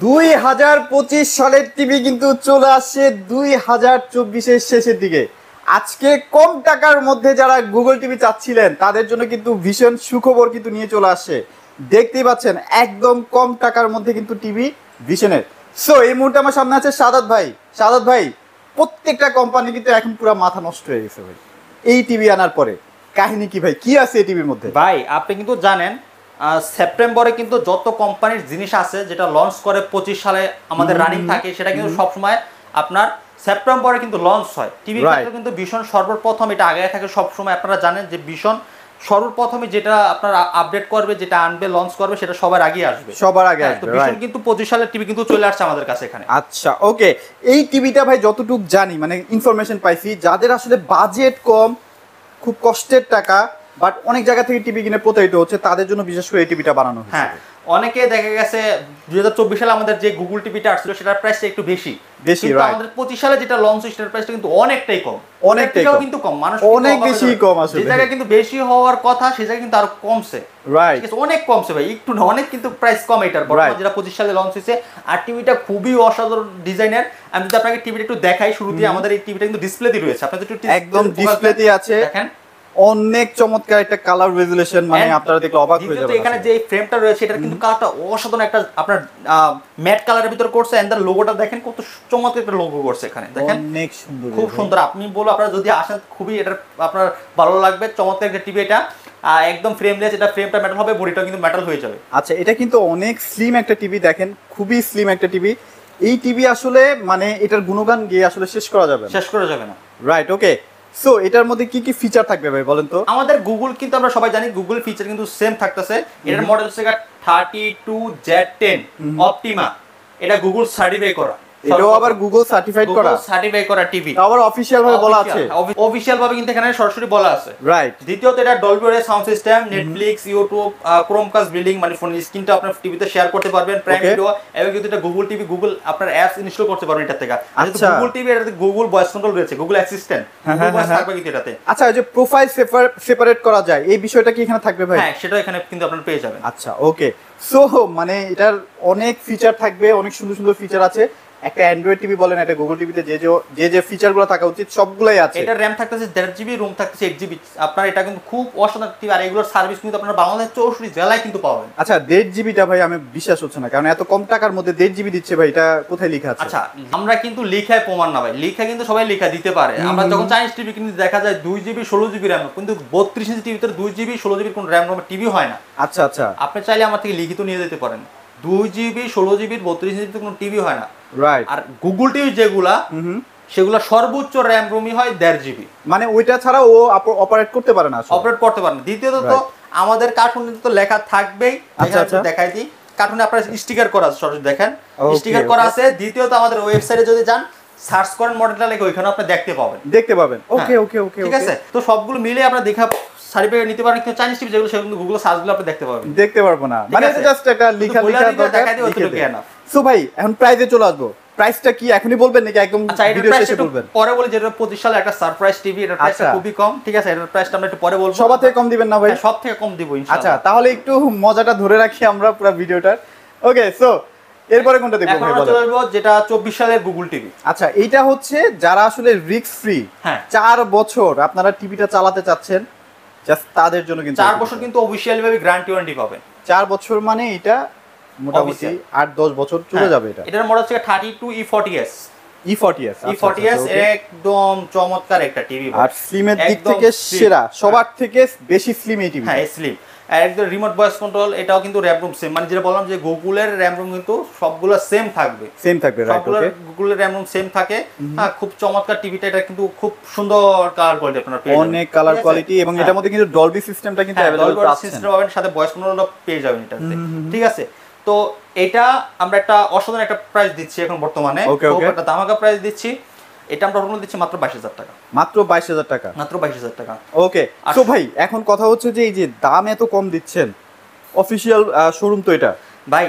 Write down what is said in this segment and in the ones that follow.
2025 সালের টিভি কিন্তু চলে আসছে 2024-এর শেষের দিকে। আজকে কম টাকার মধ্যে যারা গুগল টিভি চাচ্ছিলেন তাদের জন্য কিন্তু ভীষণ সুখবর কিন্তু নিয়ে চলে আসছে। দেখতেই পাচ্ছেন একদম কম টাকার মধ্যে কিন্তু টিভি ভিশনের। সো এই মুহূর্তে আমার সামনে আছে সাদাত ভাই, প্রত্যেকটা কোম্পানি কিন্তু এখন পুরো মাথা নষ্ট হয়ে গেছে ভাই এই টিভি আনার পরে। কাহিনী কি ভাই, কি আছে এই টিভির মধ্যে? ভাই আপনি কিন্তু জানেন সেপ্টেম্বরে কিন্তু যত কোম্পানির জিনিস আছে যেটা লঞ্চ করে 25 সালে আমাদের রানিং থাকে, সেটা কিন্তু সবসময় আপনার সেপ্টেম্বরে কিন্তু লঞ্চ হয়। টিভির ক্ষেত্রে কিন্তু ভীষণ সর্বপ্রথম এটা আগে থাকে সবসময়। আপনারা জানেন যে ভীষণ সর্বপ্রথমে যেটা আপনার আপডেট করবে, যেটা আনবে, লঞ্চ করবে, সেটা সবার আগে আসবে, সবার আগে আসবে। তো ভীষণ কিন্তু 25 সালের টিভি কিন্তু চলে আসছে আমাদের কাছে এখানে। আচ্ছা ওকে, এই টিভিটা ভাই যতটুকু জানি মানে ইনফরমেশন পাইছি, যাদের আসলে বাজেট কম, খুব কষ্টের টাকা, বাট অনেক জায়গা থেকে টিভি কিনে প্রতারিত হচ্ছে, তাদের জন্য বিশেষ করে এই টিভিটা বানানো হয়েছে। হ্যাঁ, অনেকে দেখা গেছে 2024 সালে আমাদের যে গুগল টিভিটা আসছিল সেটার প্রাইসটা একটু বেশি, কিন্তু আমাদের 25 সালে যেটা লঞ্চ হয়েছে সেটার প্রাইসটা কিন্তু অনেকটাই কম, কিন্তু কম, মানুষ অনেক বেশি কম আসলে। যে জায়গায় কিন্তু বেশি হওয়ার কথা সে জায়গায় কিন্তু আরো কমছে, রাইট, অনেক কমছে ভাই, একটু না অনেক কিন্তু প্রাইস কম এটার বর্তমানে যেটা 25 সালে লঞ্চ হয়েছে। আর টিভিটা খুবই অসাধারণ ডিজাইনের। আমি যদি আপনাকে টিভিটা একটু দেখাই, শুরুতে আমাদের এই টিভিটা কিন্তু ডিসপ্লেতে রয়েছে, আপনাদের একটু একদম ডিসপ্লেতে আছে, দেখেন অনেক চমৎকার একটা কালার রেজুলেশন, মানে আপনারা দেখলে অবাক হয়ে যাবেন। এখানে যে ফ্রেমটা রয়েছে এটা কিন্তু কালারটা অসাধারণ, একটা আপনার ম্যাট কালারের ভিতর করছে, এন্ড দ্য লোগোটা দেখেন কত চমৎকার একটা লোগো করছে এখানে, দেখেন অনেক সুন্দর, খুব সুন্দর। আপনি বলো, আপনারা যদি আসেন খুবই এটা আপনার ভালো লাগবে, চমৎকার একটা টিভি এটা, একদম ফ্রেমলেস, এটা ফ্রেমটা মেটাল হবে, বডিটা কিন্তু মেটাল হয়ে যাবে। আচ্ছা, এটা কিন্তু অনেক স্লিম একটা টিভি, দেখেন খুবই স্লিম একটা টিভি। এই টিভি আসলে মানে এটার গুণগান গিয়ে আসলে শেষ করা যাবে না। রাইট, ওকে। সো এটার মধ্যে কি কি ফিচার থাকবে ভাই বলেন তো? আমাদের গুগল কিন্তু আমরা সবাই জানি গুগল ফিচার কিন্তু সেম থাকতেছে। এটার মডেল হচ্ছে 32Z10 অপটিমা, এটা গুগল সার্টিফাই করা, এটাও আবার গুগল সার্টিফাই করা টিভি, আবার অফিশিয়াল ভাবে বলা আছে, অফিশিয়াল ভাবে কিন্তু এখানে সরাসরি বলা আছে। রাইট। দ্বিতীয়ত এটা Dolby audio sound system, Netflix, YouTube, Chromecast building, মানে ফোন স্ক্রিনটা আপনার টিভিতে শেয়ার করতে পারবেন, প্রাইম ভিডিও, এবং কিন্তু এটা গুগল টিভি, গুগল আপনার অ্যাপস ইনস্টল করতে পারবেন এটা থেকে। আচ্ছা, গুগল টিভি এটাতে গুগল ভয়েস কন্ট্রোল রয়েছে, গুগল অ্যাসিস্ট্যান্ট, গুগল ভয়েস থাকবে কিন্তু এটাতে। আচ্ছা, ওই যে প্রোফাইল সেপারেট করা যায়, এই বিষয়টা কি এখানে থাকবে ভাই? হ্যাঁ, সেটা এখানে কিন্তু আপনারা পেয়ে যাবেন। আচ্ছা ওকে, সো মানে এটার অনেক ফিচার থাকবে, অনেক সুন্দর সুন্দর ফিচার আছে। একটা অ্যান্ড্রয়েড টিভি বলেন, একটা গুগল টিভিতে যে ফিচারগুলো থাকা উচিত সবগুলাই আছে। এটা র‍্যাম থাকতেছে 1.5 জিবি, রুম থাকতেছে 8 জিবি। আপনার এটা কিন্তু খুব অসাধারণ টিভি, আর এগুলোর সার্ভিস কিন্তু আপনারা বাংলাদেশের 64 জেলায় কিন্তু পাবেন। আচ্ছা, 1.5 জিবিটা ভাই আমি বিশ্বাস হচ্ছে না, কারণ এত কম টাকার মধ্যে 1.5 জিবি দিচ্ছে ভাই, এটা কোথায় লেখা আছে? আচ্ছা, আমরা কিন্তু লেখায় প্রমাণ না ভাই, লেখা কিন্তু সবাই লেখা দিতে পারে। আমরা যখন চাইনিজ টিভি কিন্তু দেখা যায় 2 জিবি 16 জিবি র‍্যাম, কিন্তু 32 ইঞ্চি টিভিতে 2 জিবি 16 জিবির কোন র‍্যাম রোমের টিভি হয় না। আচ্ছা আচ্ছা, আপনি চাইলে আমার থেকে লিখিত নিয়ে যেতে পারেন, 2 জিবি 16 জিবির 32 ইঞ্চিতে কোনো টিভি হয় না। রাইট। আর গুগল টিভি যেগুলা সেগুলা সর্বোচ্চ র‍্যাম রোমই হয় 1.5 জিবি, মানে ওইটা ছাড়া ও অপারেট করতে পারে না, অপারেট করতে পারে না। দ্বিতীয়ত তো আমাদের কার্টুনে তো লেখা থাকবেই, দেখাই দিই, কার্টুনে আপনার স্টিকার করা আছে, সরাসরি দেখেন স্টিকার করা আছে। দ্বিতীয়ত আমাদের ওয়েবসাইটে যদি যান, সার্চ করেন মডেলটা লেখা, ওইখানে আপনি দেখতে পাবেন। ওকে ওকে ওকে, ঠিক আছে। তো সবগুলো মিলে আপনারা দেখা সার্টিফিকেট নিতে পারেন, কিন্তু চাইনিজ টিভি যেগুলো সেগুলো গুগল সার্চ দিলে আপনি দেখতে পারবো না, মানে এটা জাস্ট একটা লেখা দেখাই দিই, ওতটুকুই এনাফ। সো ভাই এখন প্রাইসে চলে আসবো, প্রাইসটা কি এখনই বলবেন নাকি একদম ভিডিও শেষে বলবেন? পরে বলি, যেটা 25 সালে একটা সারপ্রাইজ টিভি, এটার প্রাইসটা খুবই কম, ঠিক আছে, এটার প্রাইসটা আমরা একটু পরে বলবো। সবার থেকে কম দিবেন না ভাই? সব থেকে কম দিব ইনশাআল্লাহ। আচ্ছা, তাহলে একটু মজাটা ধরে রাখি আমরা পুরো ভিডিওটার। ওকে, সো এরপরে কোনটা দেখবো ভাই বলেন? চলবো যেটা 24 সালের গুগল টিভি। আচ্ছা, এইটা হচ্ছে যারা আসলে রিস্ক ফ্রি, 4 বছর আপনারা টিভিটা চালাতে চাচ্ছেন, জাস্ট তাদের জন্য কিন্তু 4 বছর কিন্তু অফিশিয়ালি ভাবে গ্যারান্টি ওয়ারেন্টি পাবেন। 4 বছর মানে এটা মোটামুটি 8-10 বছর চলে যাবে। এটা এটার মডেল হচ্ছে 32E40s। E40s একদম চমৎকার একটা টিভি, আর স্লিমের দিক থেকে সেরা, সবার থেকে বেশি স্লিম এই টিভি। হ্যাঁ, স্লিম, আর একদম রিমোট ভয়েস কন্ট্রোল। এটাও কিন্তু র‍্যাম রুম সেম, মানে যেটা বললাম যে গুগলের র‍্যাম রুম কিন্তু সবগুলো সেম থাকবে, রাইট? ওকে, গুগলের র‍্যাম রুম সেম থাকে। হ্যাঁ, খুব চমৎকার টিভিটা, এটা কিন্তু খুব সুন্দর কালার কোয়ালিটি আপনারা পেয়ে যাবেন, অনেক কালার কোয়ালিটি, এবং এটার মধ্যে কিন্তু ডলবি সিস্টেমটা কিন্তু अवेलेबल পাচ্ছেন, সিস্টেম পাবেন, সাথে ভয়েস কন্ট্রোলও পেয়ে যাবেন এটাতে, ঠিক আছে। তো এটা আমরা একটা অসাধারণ একটা প্রাইস দিচ্ছি এখন বর্তমানে, একটা ধামাকা প্রাইস দিচ্ছি। এটা আমরা প্রথমে দিচ্ছি মাত্র 22,000 টাকা, মাত্র 22,000 টাকা, মাত্র 22,000 টাকা। ওকে, তো ভাই এখন কথা হচ্ছে যে এই যে দাম এত কম দিচ্ছেন, অফিশিয়াল শোরুম তো এটা ভাই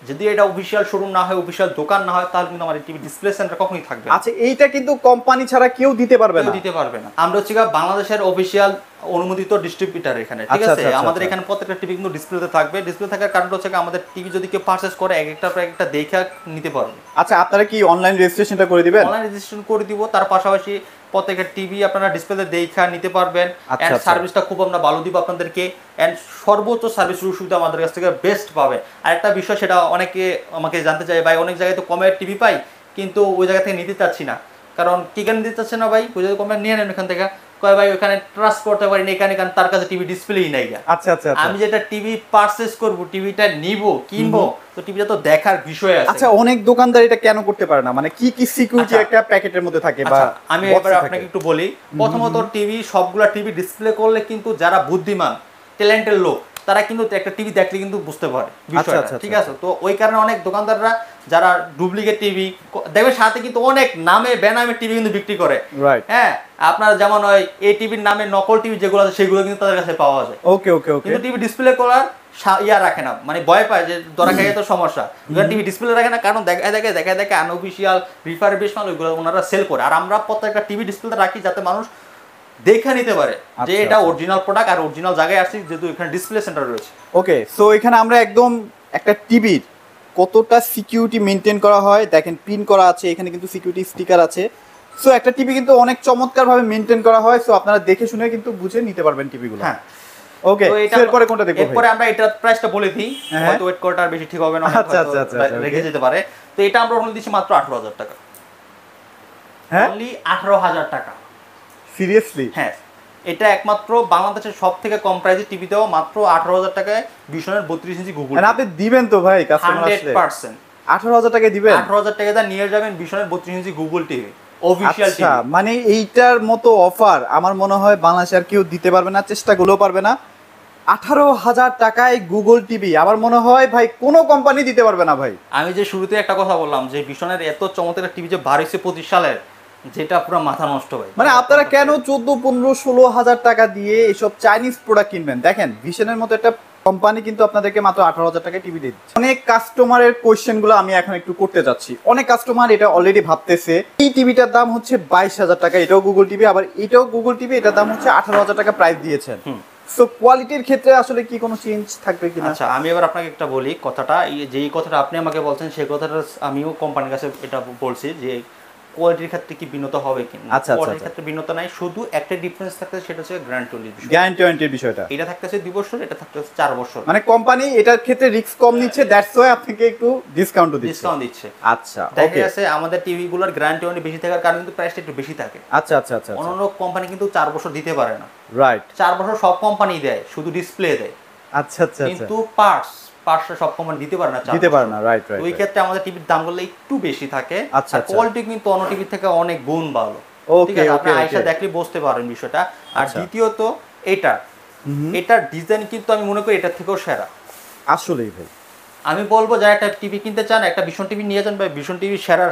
যদি এটা অফিসিয়াল শোরুম না হয়, অফিসিয়াল দোকান না হয়, তাহলে কিন্তু আমার টিভি ডিসপ্লে সেন্টার কখনোই থাকবে না। আচ্ছা, এইটা কিন্তু কোম্পানি ছাড়া কেউ দিতে পারবে না? কেউ দিতে পারবে না। আমরা হচ্ছে বাংলাদেশের অফিসিয়াল অনুমোদিত ডিস্ট্রিবিউটর এখানে, ঠিক আছে। আমাদের এখানে প্রত্যেকটা টিভি কিন্তু ডিসপ্লেতে থাকবে। ডিসপ্লে থাকার কারণ হচ্ছে আমাদের টিভি যদি কেউ পারচেজ করে এক একটা দেখে নিতে পারবে। আচ্ছা, আপনারা কি অনলাইন রেজিস্ট্রেশনটা করে দিবেন? অনলাইন রেজিস্ট্রেশন করে দিব। তার পাশাপাশি প্রত্যেকটা টিভি আপনারা ডিসপ্লেতে দেখা নিতে পারবেন। এন্ড সার্ভিসটা খুব আমরা ভালো দিব আপনাদেরকে, এন্ড সর্বোচ্চ সার্ভিস সুবিধা আমাদের কাছ থেকে বেস্ট পাবে। আর একটা বিষয়, সেটা অনেকে আমাকে জানতে চায়, ভাই অনেক জায়গায় তো কমের টিভি পাই, কিন্তু ওই জায়গা থেকে নিতে চাচ্ছি না। কারণ কি কেন দিতে চাচ্ছে না ভাই? ওই জায়গায় কমে নিয়ে নেন এখান থেকে। কয় ভাই ওখানে ট্রাস্ট করতে পারি না, এখানে কারণ তার কাছে টিভি ডিসপ্লেই নাই। আচ্ছা, আমি যেটা টিভি পারচেজ করব, টিভিটা নিব, কিনবো, তো টিভিটা তো দেখার বিষয় আছে। আচ্ছা, অনেক দোকানদার এটা কেন করতে পারে না? মানে কি কি সিকিউরিটি একটা প্যাকেটের মধ্যে থাকে? বা আমি এবার আপনাকে একটু বলি। প্রথমত টিভি, সবগুলা টিভি ডিসপ্লে করলে কিন্তু যারা বুদ্ধিমান ট্যালেন্টের লোক, তারা কিন্তু একটা টিভি দেখলে কিন্তু বুঝতে পারে বিষয়টা, ঠিক আছে। তো ওই কারণে অনেক দোকানদাররা যারা ডুপ্লিকেট টিভি দেখবে, সাথে কিন্তু অনেক নামে বেনামে টিভি কিন্তু বিক্রি করে। হ্যাঁ, আপনার যেমন ওই এই টিভির নামে নকল টিভি যেগুলো আছে, সেগুলো কিন্তু তাদের কাছে পাওয়া যায়। ওকে ওকে ওকে। কিন্তু টিভি ডিসপ্লে করার রাখে না, মানে ভয় পায় যে ধরা খাইয়ে তো সমস্যা। টিভি ডিসপ্লে রাখে না, কারণ দেখে আনঅফিসিয়াল রিফারবিশ মাল ওইগুলো ওনারা সেল করে। আর আমরা প্রত্যেকটা টিভি ডিসপ্লে রাখি যাতে মানুষ দেখে নিতে পারে যে এটা অরিজিনাল প্রোডাক্ট আর অরিজিনাল জায়গায় আসছে, যেহেতু এখানে ডিসপ্লে সেন্টার রয়েছে। ওকে, সো এখানে আমরা একদম একটা টিভির কতটা সিকিউরিটি মেনটেন করা হয় দেখেন, পিন করা আছে এখানে, কিন্তু সিকিউরিটি স্টিকার আছে। সো একটা টিভি কিন্তু অনেক চমৎকার ভাবে মেনটেন করা হয়। সো আপনারা দেখে শুনে কিন্তু বুঝে নিতে পারবেন টিভিগুলো। হ্যাঁ, ওকে। এরপরে কোনটা দেখব? এরপরে আমরা এটার প্রাইসটা বলে দিই, হয়তো ওয়েট করাটা বেশি ঠিক হবে না, রেখে যেতে পারে। তো এটা আমরা ওখানে দিচ্ছি মাত্র 18,000 টাকা। হ্যাঁ, অনলি 18,000 টাকা। সিরিয়াসলি? হ্যাঁ, এটা একমাত্র বাংলাদেশের সব থেকে কম প্রাইসে টিভি দেওয়া, মাত্র 18,000 টাকায় ভিশনের 32 ইঞ্চি গুগল। মানে আপনি দিবেন তো ভাই কাস্টমার আসলে? 100% 18,000 টাকা দিবেন? 18,000 টাকা দিয়ে নিয়ে যাবেন ভিশনের 32 ইঞ্চি গুগল টিভি, অফিশিয়াল টিভি। আচ্ছা, মানে এইটার মতো অফার আমার মনে হয় বাংলাদেশে আর কেউ দিতে পারবে না, চেষ্টা করলেও পারবে না। 18,000 টাকায় গুগল টিভি আমার মনে হয় ভাই কোনো কোম্পানি দিতে পারবে না ভাই। আমি যে শুরুতে একটা কথা বললাম যে ভিশনের এত চমৎকার টিভি যে বার হয়েছে 25 সালের, যেটা পুরো মাথা নষ্ট ভাই। মানে আপনারা কেন 14, 15, 16,000 টাকা দিয়ে এইসব চাইনিজ প্রোডাক্ট কিনবেন? দেখেন ভিশনের মতো একটা কোম্পানি কিন্তু আপনাদেরকে মাত্র 18,000 টাকায় টিভি দিচ্ছে। অনেক কাস্টমারের কোয়েশ্চেনগুলো আমি এখন একটু করতে যাচ্ছি। অনেক কাস্টমার এটা অলরেডি ভাবতেছে এই টিভিটার দাম হচ্ছে 22,000 টাকা, এটাও গুগল টিভি, আবার এটাও গুগল টিভি, এটার দাম হচ্ছে 18,000 টাকা প্রাইস দিয়েছেন। সো কোয়ালিটির ক্ষেত্রে আসলে কি কোনো চেঞ্জ থাকবে কিনা? আচ্ছা, আমি এবার আপনাকে একটা বলি কথাটা, যেই কথাটা আপনি আমাকে বলছেন সেই কথাটা আমিও কোম্পানির কাছে এটা বলছি যে কোয়ালিটির ক্ষেত্রে কি ভিন্নতা হবে কিনা। আচ্ছা, কোয়ালিটির ক্ষেত্রে ভিন্নতা নাই, শুধু একটা ডিফারেন্স থাকতেছে, সেটা হচ্ছে গ্যারান্টির বিষয়টা। এটা থাকতেছে 2 বছর, এটা থাকতেছে 4 বছর। মানে কোম্পানি এটার ক্ষেত্রে রিস্ক কম নিচ্ছে, দ্যাটস ওয়াই আপনাকে একটু ডিসকাউন্ট দিচ্ছে। আচ্ছা, দেখা গেছে আমাদের টিভিগুলোর গ্যারান্টি অনেক বেশি থাকার কারণে কিন্তু প্রাইসটা একটু বেশি থাকে। আচ্ছা আচ্ছা আচ্ছা। অন্য কোম্পানি কিন্তু 4 বছর দিতে পারে না। রাইট, 4 বছর সব কোম্পানি দেয়, শুধু ডিসপ্লে দেয়। আচ্ছা আচ্ছা। কিন্তু পার্টসটা সব কোম্পানি দিতে পারে না, রাইট। ওই ক্ষেত্রে আমাদের টিভির দামগুলো একটু বেশি থাকে। আচ্ছা, কোয়ালিটি কিন্তু অন্য টিভি থেকে অনেক গুণ ভালো। ঠিক আছে, আপনি আয়শা দেখলে বুঝতে পারেন বিষয়টা। আর দ্বিতীয়ত এটার ডিজাইন কিন্তু আমি মনে করি এটার থেকেও সেরা। আসলেই ভাই, আমি বলবো যারা একটা টিভি কিনতে চান, একটা ভিশন টিভি নিয়ে যান ভাই, ভিশন টিভি সেরা।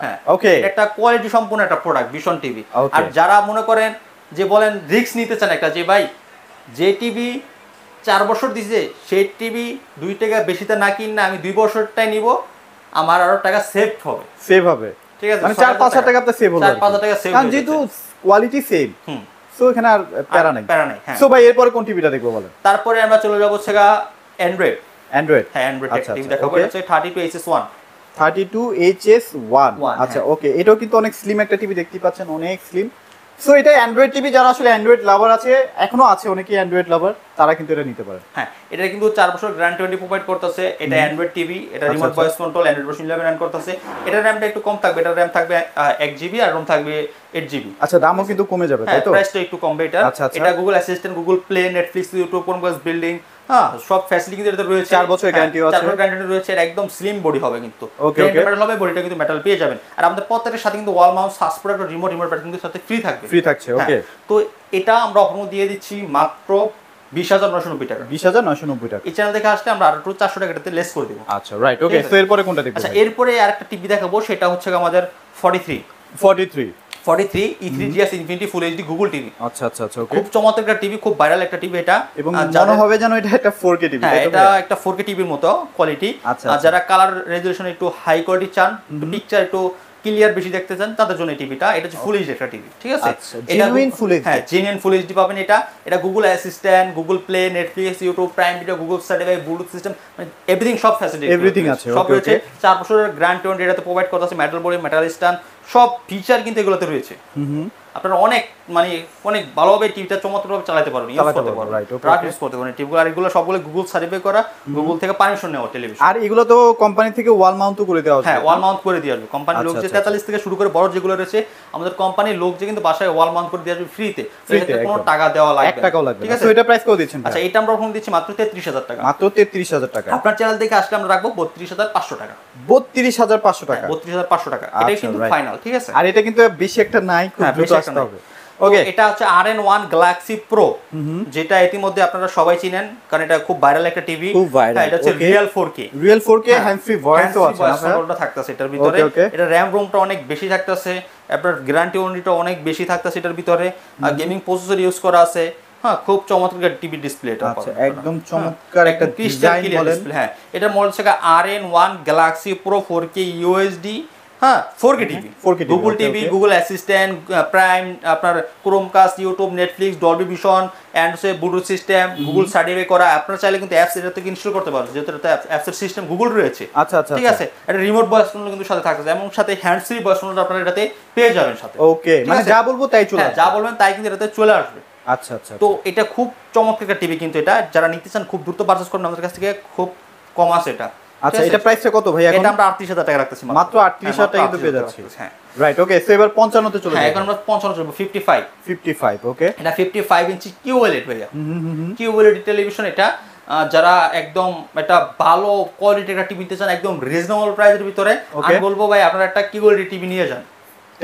হ্যাঁ, ওকে। একটা কোয়ালিটি সম্পূর্ণ একটা প্রোডাক্ট ভিশন টিভি। আর যারা মনে করেন যে বলেন রিস্ক নিতে চান একটা, যে ভাই যে টিভি 4 বছর দিছে সেই টিভি 2 টাকা বেশিতে না কিনে আমি 2 বছরটাই নিব, আমার আরো টাকা সেভ হবে। ঠিক আছে, মানে 4-5 টাকা আপনি সেভ হবে, 4-5 টাকা সেভ, কারণ যেহেতু কোয়ালিটি সেম। সো এখানে আর প্যারা নাই। হ্যাঁ। সো ভাই এরপর কোন টিভিটা দেখবো বলেন? তারপরে আমরা চলে যাব হচ্ছে অ্যান্ড্রয়েড। হ্যাঁ, অ্যান্ড্রয়েড টিভি দেখাবো। এটা হচ্ছে 32HS1। আচ্ছা, ওকে। এটাও কিন্তু অনেক স্লিম একটা টিভি, দেখতে পাচ্ছেন অনেক স্লিম। সো এটা অ্যান্ড্রয়েড টিভি, যারা আসলে অ্যান্ড্রয়েড লাভার আছে, এখনো আছে অনেকেই অ্যান্ড্রয়েড লাভার, তারা কিন্তু এটা নিতে পারে। হ্যাঁ, এটা কিন্তু 4 বছর গ্যারান্টি প্রোভাইড করতেছে। এটা অ্যান্ড্রয়েড টিভি, এটা remote voice control, Android version 11 run করতেছে। এটা র‍্যামটা একটু কম থাকবে, এটা র‍্যাম থাকবে 1 জিবি আর রম থাকবে 8 জিবি। আচ্ছা, দামও কিন্তু কমে যাবে, তাই তো? প্রাইসটা একটু কমবে এটা। এটা Google assistant, Google Play, Netflix, YouTube, কোনভার্স বিল্ডিং, হ্যাঁ, সব ফ্যাসিলিটি কিন্তু এটাতে রয়েছে। 4 বছর গ্যারান্টি আছে। 4 বছর গ্যারান্টি রয়েছে। এটা একদম স্লিম বডি হবে কিন্তু। ওকে, মেটাল হবে, বডিটা কিন্তু মেটাল পেয়ে যাবেন। আর আমাদের প্রত্যেকটার সাথে কিন্তু ওয়াল মাউন্ট সাস প্রোডাক্ট, রিমোট প্যাড কিন্তু সাথে ফ্রি থাকছে। ওকে, তো এটা আমরা অফার দিয়ে দিচ্ছি মাত্র 20,990 টাকা। 20,990 টাকা। এই চ্যানেল থেকে আসলে আমরা আরো 400 টাকাতে লেস করে দেব। আচ্ছা, রাইট। ওকে, তো এরপরে কোনটা দেখব? আচ্ছা, এরপরে আরেকটা টিভি দেখাবো, সেটা হচ্ছে আমাদের 43 43 E3GS Infinity Full HD Google TV. আচ্ছা আচ্ছা আচ্ছা, ওকে। খুব চমৎকার একটা টিভি, খুব ভাইরাল একটা টিভি এটা। এবং মনে হবে যেন এটা একটা 4K টিভি। হ্যাঁ, এটা একটা 4K টিভির মতো কোয়ালিটি। আর যারা কালার রেজোলিউশন একটু হাই কোয়ালিটি চান, পিকচার একটু ক্লিয়ার বেশি দেখতে চান, তাদের জন্য এই টিভিটা। এটা হচ্ছে ফুল এইচডি একটা টিভি, ঠিক আছে? Genuine full HD. হ্যাঁ, জেনুইন ফুল এইচডি পাবেন এটা। এটা Google assistant, Google Play, Netflix, YouTube, prime video, Google certified, Bluetooth system, মানে এভরিথিং, সব ফ্যাসিলিটি এভরিথিং আছে, সব রয়েছে। 4 বছরের গ্যারান্টি ওয়ারেন্টি এটাতে প্রোভাইড করতে আছে। মেটাল বডি, মেটাল স্ট্যান্ড, সব ফিচার কিন্তু এগুলোতে রয়েছে। আপনারা অনেক মানে অনেক ভালোভাবে টিভিটা চমৎকারভাবে চালাতে পারবেন, ইউজ করতে পারবেন, রাফ ইউজ করতে পারবেন টিভিগুলো। আর এগুলো সবগুলো গুগল সার্টিফাই করা, গুগল থেকে পারমিশন নেওয়া টেলিভিশন। আর এগুলো তো কোম্পানি থেকে ওয়াল মাউন্টও করে দেওয়া হবে। হ্যাঁ, ওয়াল মাউন্ট করে দিয়ে আসবে কোম্পানির লোক। যে 43 থেকে শুরু করে বড় যেগুলো রয়েছে আমাদের কোম্পানির লোক যে কিন্তু বাসায় ওয়াল মাউন্ট করে দিয়ে আসবে ফ্রিতে, এতে কোনো টাকা দেওয়া লাগবে না, 1 টাকাও লাগবে না। ঠিক আছে? তো এটা প্রাইস কত দিচ্ছেন? আচ্ছা, এটা আমরা ওখানে দিচ্ছি মাত্র 33000 টাকা। মাত্র 33000 টাকা। আপনার চ্যানেল থেকে আসলে আমরা রাখবো 32500 টাকা। 32500 টাকা। 32500 টাকা, এটাই কিন্তু ফাইনাল, ঠিক আছে? আর এটা কিন্তু বেশি একটা নাই, খুব দ্রুত আসতে হবে। ওকে, এটা হচ্ছে RN1 Galaxy Pro, যেটা ইতিমধ্যে আপনারা সবাই চিনেন কারণ এটা খুব ভাইরাল একটা টিভি। এটা হচ্ছে real 4K, real 4K hand free ভয়েসও আছে কন্ট্রোলটা থাকতেছে এটার ভিতরে। এটা র‍্যাম রোমটা অনেক বেশি থাকতেছে, আপনার গ্যারান্টি ওয়ারেন্টিটা অনেক বেশি থাকতেছে এটার ভিতরে। আর গেমিং প্রসেসর ইউজ করা আছে। হ্যাঁ, খুব চমৎকার টিভি ডিসপ্লে এটা। আচ্ছা, একদম চমৎকার একটা ডিজাইন বলেন। হ্যাঁ, এটা মডেল হচ্ছে RN1 Galaxy Pro 4K UHD। হ্যাঁ, 4K TV, Google TV, Google assistant, Prime, আপনার Chromecast, YouTube, Netflix, Dolby vision, and সে ব্লুটুথ সিস্টেম, গুগল সার্টিফাই করা। আপনারা চাইলে কিন্তু অ্যাপস এটা থেকে ইনস্টল করতে পারেন, যেহেতু এটা অ্যাপসের সিস্টেম গুগল রয়েছে। আচ্ছা আচ্ছা, ঠিক আছে? এটা রিমোট ভয়েস কন্ট্রোল কিন্তু সাথে থাকছে, এবং সাথে হ্যান্ড ফ্রি ভয়েস কন্ট্রোল আপনারা এটাতে পেয়ে যাবেন সাথে। ওকে, মানে যা বলবো তাই চলে আসবে। যা বলবেন তাই কিন্তু এটাতে চলে আসবে। আচ্ছা আচ্ছা, তো এটা খুব চমৎকার একটা টিভি কিন্তু এটা। যারা নিতে চান খুব দ্রুত পারচেজ করুন আমাদের কাছ থেকে, খুব কম আছে এটা। আচ্ছা, এটা প্রাইসটা কত ভাই এখন? এটা আমরা 38000 টাকা রাখতেছি, মাত্র 38000 টাকা কিন্তু পেয়ে যাচ্ছি। হ্যাঁ, রাইট, ওকে। সো এবার 55 তে চলে যাই। হ্যাঁ, এখন আমরা 55 চলবো, 55, ওকে। এটা 55 ইঞ্চি QLED ভাইয়া। QLED টেলিভিশন এটা। যারা একদম একটা ভালো কোয়ালিটির একটা টিভি নিতে চান একদম রিজনেবল প্রাইসের ভিতরে, আমি বলবো ভাই আপনারা একটা QLED টিভি নিয়ে যান।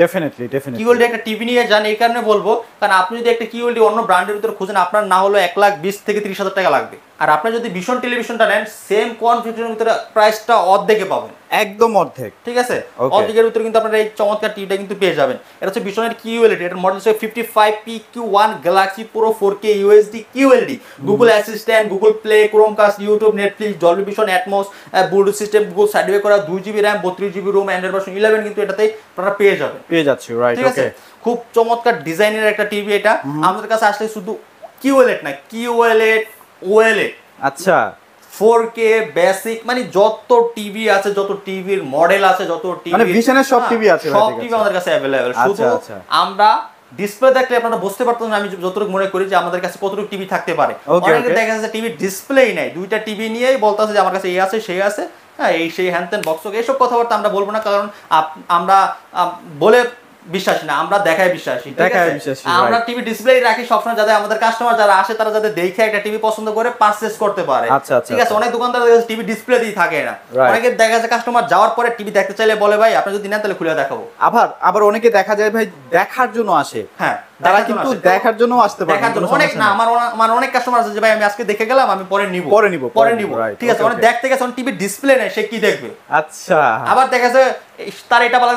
ডেফিনেটলি QLED একটা টিভি নিয়ে যান। এই কারণে বলবো কারণ আপনি যদি একটা QLED অন্য ব্র্যান্ডের ভিতরে খুঁজেন, আপনার না হলো 1,20,000 থেকে 30,000 টাকা লাগবে। আর আপনি যদি ভিশন টেলিভিশনটা নেন, সেম কনফিগারেশনের ভিতরে প্রাইসটা অর্ধেকে পাবেন, একদম অর্ধেক, ঠিক আছে? অর্ধেকের ভিতরে কিন্তু আপনারা এই চমৎকার টিভিটা কিন্তু পেয়ে যাবেন। এটা হচ্ছে ভিশনের QLED, এটার মডেল হচ্ছে 55PQ1 Galaxy Pro 4K UHD QLED, Google assistant, Google play, Chromecast, YouTube, Netflix, Dolby vision, atoms, Bluetooth system, Google certify করা, 2GB RAM, 32GB ROM, Android version 11 কিন্তু এটাতে আপনারা পেয়ে যাবেন, পেয়ে যাচ্ছি। রাইট, ওকে। খুব চমৎকার ডিজাইনের একটা টিভি এটা। আমাদের কাছে আসলে শুধু QLED না, QLED OLED, আচ্ছা, 4K বেসিক, মানে যত টিভি আছে, যত টিভির মডেল আছে, যত টিভি মানে ভিশনের সব টিভি আছে, সব টিভি আমাদের কাছে अवेलेबल। শুধু আমরা ডিসপ্লে দেখলে আপনারা বুঝতে পারতেন না, আমি যতটুকু মনে করি যে আমাদের কাছে কতটুকু টিভি থাকতে পারে। অনেকে দেখা যাচ্ছে টিভি ডিসপ্লেই নাই, দুইটা টিভি নিয়েই বলতাছে যে আমার কাছে এই আছে সেই আছে, হ্যাঁ এই সেই হ্যানতেন বক্স, এইসব কথাবার্তা আমরা বলবো না, কারণ আমরা বলে বিশ্বাসী না, আমরা দেখায় বিশ্বাসী। আমরা টিভি ডিসপ্লে রাখি সবসময়, যাতে আমাদের কাস্টমার যারা আসে তারা যাতে দেখে একটা টিভি পছন্দ করে পারচেজ করতে পারে। ঠিক আছে? অনেক দোকানদার টিভি ডিসপ্লে দিয়ে থাকে না, অনেকে দেখা যায় কাস্টমার যাওয়ার পরে টিভি দেখতে চাইলে বলে ভাই আপনি যদি নেন তাহলে খুলে দেখাবো। আবার অনেকে দেখা যায় ভাই দেখার জন্য আসে। হ্যাঁ, তারা কিন্তু দেখার জন্য আসতে পারে, দেখার জন্য অনেক না, আমার অনেক কাস্টমার আছে যে ভাই আমি আজকে দেখে গেলাম, আমি পরে নিব। ঠিক আছে? মানে দেখতে গেছে টিভি ডিসপ্লে নেই, সে কি দেখবে? আচ্ছা। আবার দেখা যায় তার এটা বলা,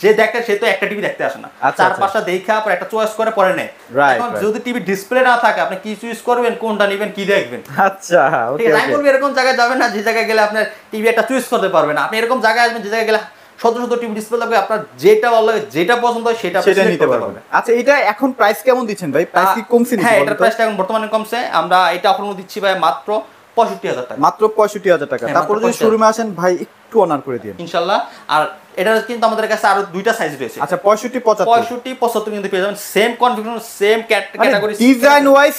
যে দেখে সে তো একটা টিভি দেখতে আসে না, চার পাঁচটা দেখে পরে একটা চয়েস করে পরে নেয়। এখন যদি টিভি ডিসপ্লে না থাকে, আপনি কি চুজ করবেন, কোনটা নেবেন, কি দেখবেন? আচ্ছা, ওকে। আমি বলবো এরকম জায়গায় যাবেন না যে জায়গায় গেলে আপনার টিভি একটা চুজ করতে পারবেন না। আপনি এরকম জায়গায় আসবেন যে জায়গায় গেলে শত টিভি ডিসপ্লে থাকবে, আপনার যেটা ভালো লাগে, যেটা পছন্দ হয় সেটা নিতে পারবেন। আচ্ছা, এটা এখন প্রাইস কেমন দিচ্ছেন ভাই? প্রাইস কি কমছে নাকি? হ্যাঁ, এটার প্রাইসটা এখন বর্তমানে কমছে। আমরা এটা অফার দিচ্ছি ভাই মাত্র 65,000 টাকা। মাত্র 65,000 টাকা। তারপর যদি শোরুমে আসেন ভাই একটু অনার করে দিন ইনশাআল্লাহ। আর এটা কিন্তু আমাদের কাছে আরো দুইটা সাইজ রয়েছে। আচ্ছা, 65, 75 কিন্তু পেয়ে যাবেন, same configuration, same category, design wise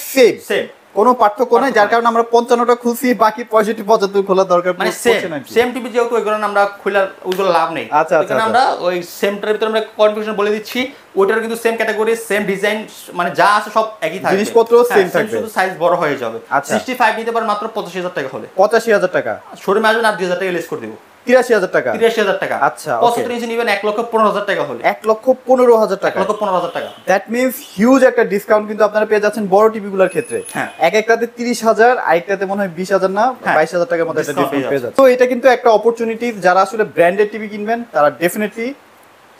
same, কোনো পার্থক্য নাই। যার কারণে আমরা 55টা খুলছি, বাকি 65, 75 খোলা দরকার পড়ছে না। সেম টিভি যেহেতু ওইগুলো আমরা খোলার ওইগুলো লাভ নেই। এখানে আমরা ওই সেমটার ভিতরে আমরা কনফিগারেশন বলে দিচ্ছি, ওইটার কিন্তু সেম ক্যাটাগরি, সেম ডিজাইন, মানে যা আছে সব একই থাকবে, জিনিসপত্র সেম থাকবে, শুধু সাইজ বড় হয়ে যাবে। 65 নিতে পারেন মাত্র 85,000 টাকা হলে। 85,000 টাকা শোরুমে আসবেন আর 2,000 টাকা লেস করে দেব। 83,000 টাকা। 83,000 টাকা। আচ্ছা, 75 ইঞ্চি নিবেন 1,15,000 টাকা হলে। 1,15,000 টাকা। 1,15,000 টাকা। দ্যাট মিন্স হিউজ একটা ডিসকাউন্ট কিন্তু আপনারা পেয়ে যাচ্ছেন বড় টিভিগুলোর ক্ষেত্রে। হ্যাঁ, একটাতে 30,000, আরেকটাতে মনে হয় 20,000 না 22,000 টাকার মতো একটা ডিসকাউন্ট পেয়ে যাচ্ছে। তো এটা কিন্তু একটা অপরচুনিটি, যারা আসলে ব্র্যান্ডেড টিভি কিনবেন তারা ডেফিনেটলি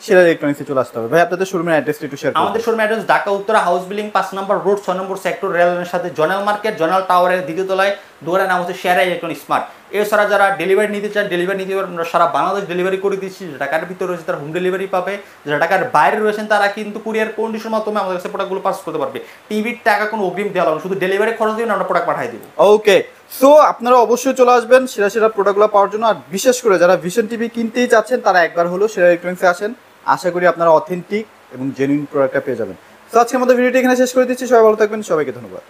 সেরা ইলেকট্রনিক্সে চলে আসতে হবে। ভাই আপনাদের শোরুমের অ্যাড্রেসটা একটু শেয়ার করুন। আমাদের showroom address Dhaka Uttara house building 5 নম্বর রোড 6 নম্বর সেক্টর, রেলওয়ের সাথে জোনাল মার্কেট, জোনাল টাওয়ারের দ্বিতীয় তলায়। দোকানের নাম হচ্ছে সেরা ইলেকট্রনিক্স স্মার্ট। এছাড়া যারা ডেলিভারি নিতে চান, ডেলিভারি নিতে আমরা সারা বাংলাদেশ ডেলিভারি করে দিচ্ছি। যারা ঢাকার ভিতরে রয়েছে তারা হোম ডেলিভারি পাবে, যারা ঢাকার বাইরে রয়েছেন তারা কিন্তু কুরিয়ার কন্ডিশনের মাধ্যমে আমাদের কাছে প্রোডাক্টগুলো পাস করতে পারবে। টিভির টাকা কোনো অগ্রিম দেওয়া হবে না, শুধু ডেলিভারি খরচ দিবেন, আমরা প্রোডাক্ট পাঠিয়ে দিব। ওকে, সো আপনারা অবশ্যই চলে আসবেন সেরা সেরা প্রোডাক্টগুলো পাওয়ার জন্য। আর বিশেষ করে যারা ভিশন টিভি কিনতেই চাচ্ছেন তারা একবার হলো সেরা ইলেকট্রনিক্সে আসেন। আশা করি আপনারা অথেন্টিক এবং জেনুইন প্রোডাক্টটা পেয়ে যাবেন। তো আজকে আমাদের ভিডিওটি এখানে শেষ করে দিচ্ছি। সবাই ভালো থাকবেন, সবাইকে ধন্যবাদ।